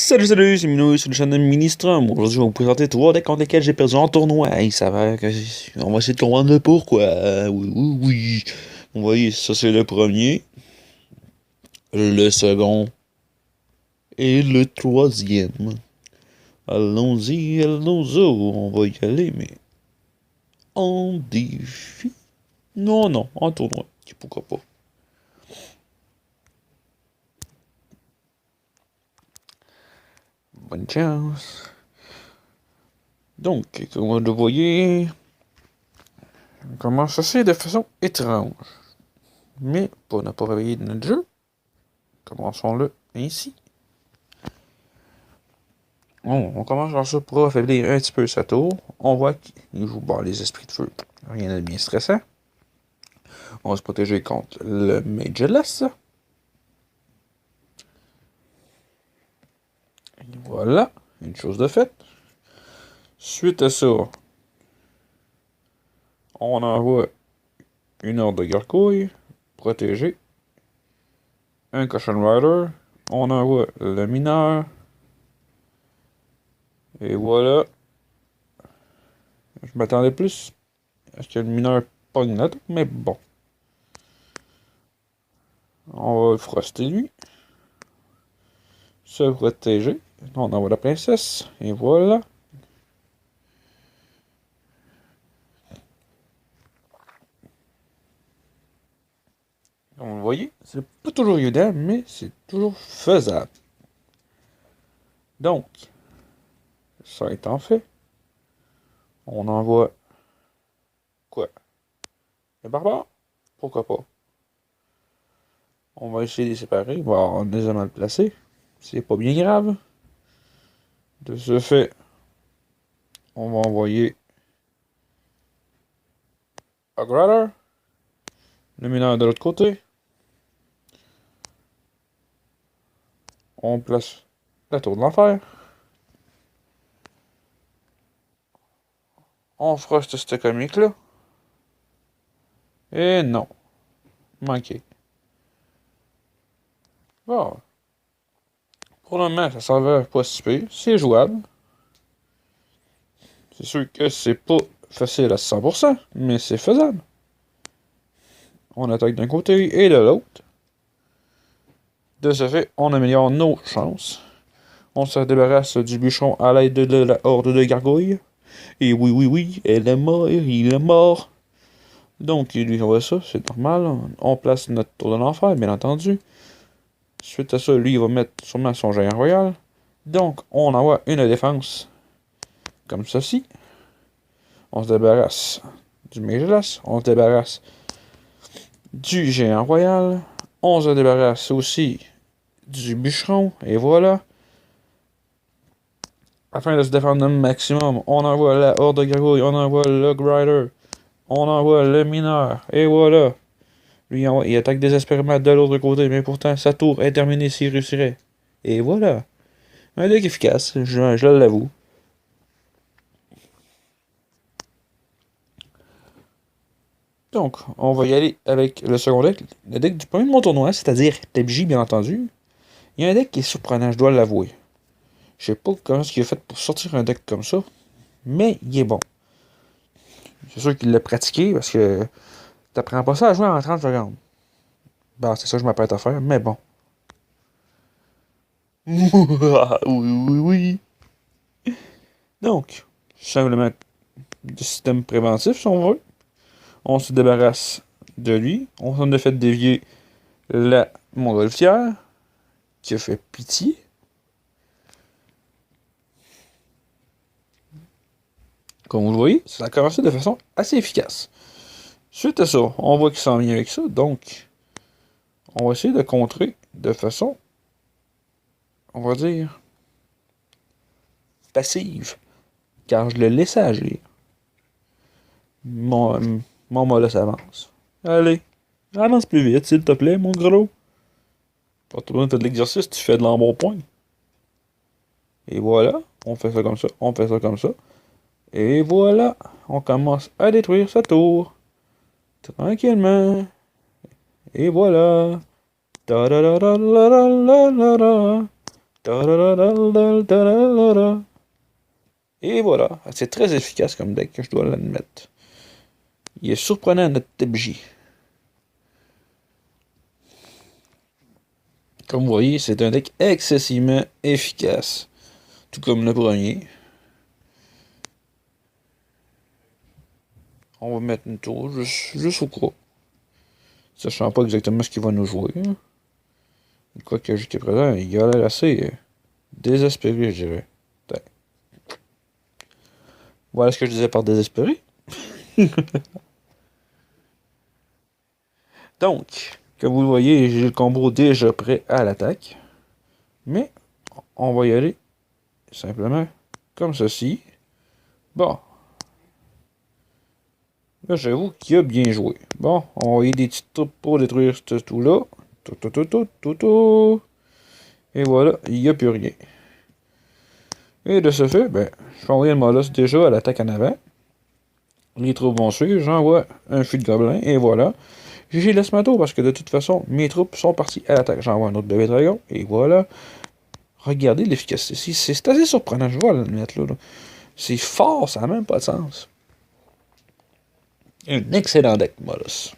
Salut, c'est Minou sur le channel Ministrum. Aujourd'hui, je vais vous présenter 3 decks contre lesquels j'ai perdu en tournoi. Hey, ça va, on va essayer de comprendre le pourquoi. Oui. Vous voyez, ça c'est le premier, le second et le troisième. Allons-y, on va y aller, mais en défi. Non, en tournoi. Pourquoi pas. Bonne chance. Donc, comme vous le voyez, on commence assez de façon étrange. Mais pour ne pas réveiller notre jeu, commençons-le ainsi. On commence par ça pour affaiblir un petit peu sa tour. On voit qu'il joue les esprits de feu. Rien de bien stressant. On va se protéger contre le Mageless. Voilà, une chose de faite. Suite à ça, on envoie une horde de gargouilles protégée. Un Caution Rider. On envoie le mineur. Et voilà. Je m'attendais plus à ce que le mineur pogne l'attaque, mais bon. On va le froster lui. Se protéger. On envoie la princesse. Et voilà. Comme vous le voyez, c'est pas toujours évident, mais c'est toujours faisable. Donc, ça étant fait, on envoie quoi? Les barbares? Pourquoi pas? On va essayer de les séparer. Bon, on les a mal placés. C'est pas bien grave. De ce fait, on va envoyer Agrader, le mineur de l'autre côté. On place la tour de l'enfer. On froste cette comique-là. Et non. Manqué. Bon. Pour le moment, ça s'avère pas si pire. C'est jouable. C'est sûr que c'est pas facile à 100%, mais c'est faisable. On attaque d'un côté et de l'autre. De ce fait, on améliore nos chances. On se débarrasse du bûcheron à l'aide de la horde de gargouilles. Et oui, elle est morte, il est mort. Donc, il lui envoie ça, c'est normal. On place notre tour de l'enfer, bien entendu. Suite à ça, lui, il va mettre sûrement son géant royal. Donc, on envoie une défense comme ceci. On se débarrasse du Mageless. On se débarrasse du géant royal. On se débarrasse aussi du bûcheron. Et voilà. Afin de se défendre au maximum, on envoie la horde de gargouilles. On envoie le Grider. On envoie le mineur. Et voilà. Lui, il attaque désespérément de l'autre côté. Mais pourtant, sa tour est terminée s'il réussirait. Et voilà. Un deck efficace. Je l'avoue. Donc, on va y aller avec le second deck, le deck du premier de mon tournoi, c'est-à-dire TBJ, bien entendu. Il y a un deck qui est surprenant, je dois l'avouer. Je sais pas comment il a fait pour sortir un deck comme ça, mais il est bon. C'est sûr qu'il l'a pratiqué, parce que t'apprends pas ça à jouer en 30 secondes. Bah, c'est ça que je m'apprête à faire, mais bon. Oui. Donc, simplement du système préventif, si on veut. On se débarrasse de lui. On a fait dévier la montgolfière, qui a fait pitié. Comme vous le voyez, ça a commencé de façon assez efficace. Suite à ça, on voit qu'il s'en vient avec ça, donc on va essayer de contrer de façon, on va dire, passive, car je le laisse agir. Mon mollet s'avance. Allez, avance plus vite, s'il te plaît, mon gros. Pas tout le monde fait de l'exercice, tu fais de l'embonpoint. Et voilà, on fait ça comme ça, on fait ça comme ça. Et voilà, on commence à détruire sa tour. Tranquillement. Et voilà. Ta-da-da-da-da-da-da-da. Et voilà, c'est très efficace comme deck, je dois l'admettre. Il est surprenant notre type J. Comme vous voyez, c'est un deck excessivement efficace. Tout comme le premier. On va mettre une tour juste au cas. Sachant pas exactement ce qu'il va nous jouer. Quoique jusqu'à présent, il a l'air assez désespéré, je dirais. Voilà ce que je disais par désespéré. Donc, comme vous le voyez, j'ai le combo déjà prêt à l'attaque. Mais, on va y aller simplement comme ceci. Bon. Là, j'avoue qu'il a bien joué. Bon, on va envoyer des petites troupes pour détruire ce tout-là. Tout. Et voilà, il n'y a plus rien. Et de ce fait, ben, je vais envoyer le Molosse déjà à l'attaque en avant. Les troupes vont suivre, j'envoie un fût de gobelin, et voilà. J'ai laisse ma tour parce que de toute façon, mes troupes sont parties à l'attaque. J'envoie un autre bébé dragon, et voilà. Regardez l'efficacité. C'est assez surprenant, je vois le mettre là. C'est fort, ça n'a même pas de sens. Un excellent deck, Molosse.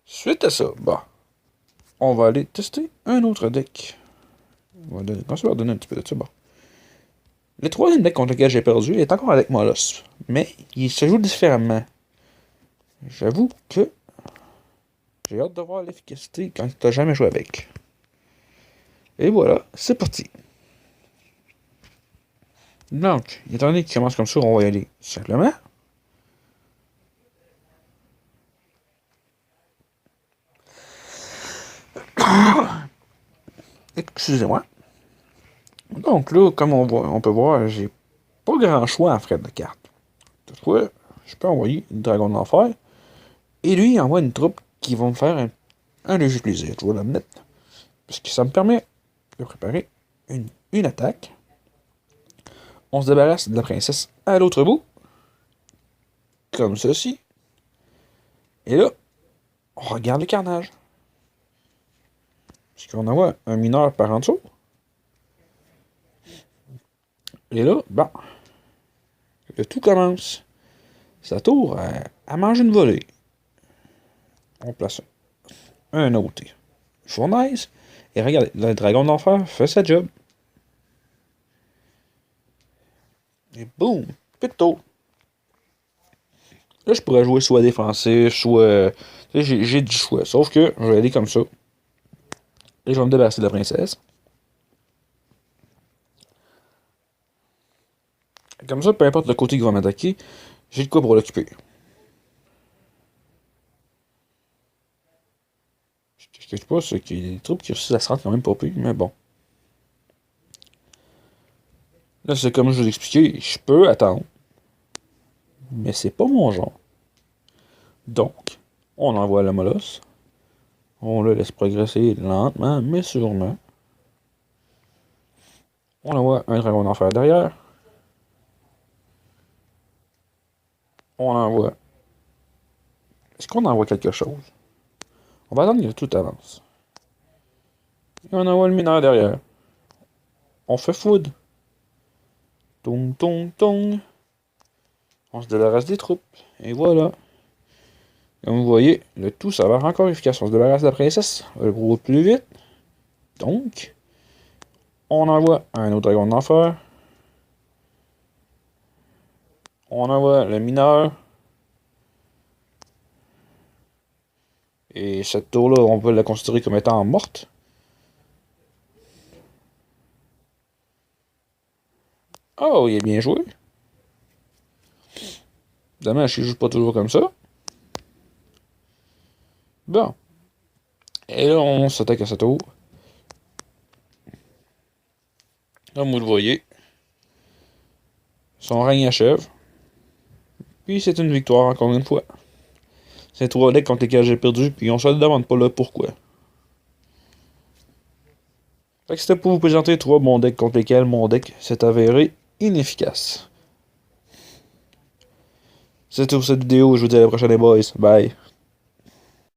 Suite à ça, bah, on va aller tester un autre deck. On va leur donner un petit peu de ça, bah. Le troisième deck contre lequel j'ai perdu est encore avec Molosse, mais il se joue différemment. J'avoue que j'ai hâte de voir l'efficacité quand tu n'as jamais joué avec. Et voilà, c'est parti. Donc, étant donné qu'il commence comme ça, on va y aller simplement. Excusez-moi. Donc là, comme on peut voir, j'ai pas grand choix en frais de carte. Toutefois, je peux envoyer le dragon de l'enfer. Et lui, il envoie une troupe qui va me faire un léger plaisir, je vais l'admettre. Parce que ça me permet de préparer une attaque. On se débarrasse de la princesse à l'autre bout. Comme ceci. Et là, on regarde le carnage. Parce qu'on envoie un mineur par en dessous. Et là, bon, le tout commence. Sa tour à manger une volée. On place un autre fournaise. Et regardez, le dragon d'enfer fait sa job. Et boum, plus de tour. Là, je pourrais jouer soit défensif, soit... j'ai du choix. Sauf que je vais aller comme ça. Et je vais me débarrasser de la princesse. Comme ça, peu importe le côté qui va m'attaquer, j'ai de quoi pour l'occuper. Ce que je ne cache pas, c'est qu'il y a des troupes qui réussissent à se rendre quand même pas pire, mais bon. Là, c'est comme je vous expliquais, je peux attendre. Mais c'est pas mon genre. Donc, on envoie le molosse. On le laisse progresser lentement, mais sûrement. On envoie un dragon d'enfer derrière. On envoie... Est-ce qu'on envoie quelque chose? On va attendre que tout avance. Et on envoie le mineur derrière. On fait foudre. Tong, tong, tong. On se débarrasse des troupes. Et voilà. Comme vous voyez, le tout s'avère encore efficace. On se débarrasse de la princesse. Le gros plus vite. Donc, on envoie un autre dragon d'enfer. On envoie le mineur. Et cette tour-là, on peut la considérer comme étant morte. Oh, il est bien joué. Dommage qu'il joue pas toujours comme ça. Bon. Et là, on s'attaque à sa tour. Comme vous le voyez, son règne achève. Puis c'est une victoire encore une fois. C'est 3 decks contre lesquels j'ai perdu, puis on se demande pas là pourquoi. Fait que c'était pour vous présenter 3 bons decks contre lesquels mon deck s'est avéré inefficace. C'est tout pour cette vidéo, je vous dis à la prochaine les boys. Bye.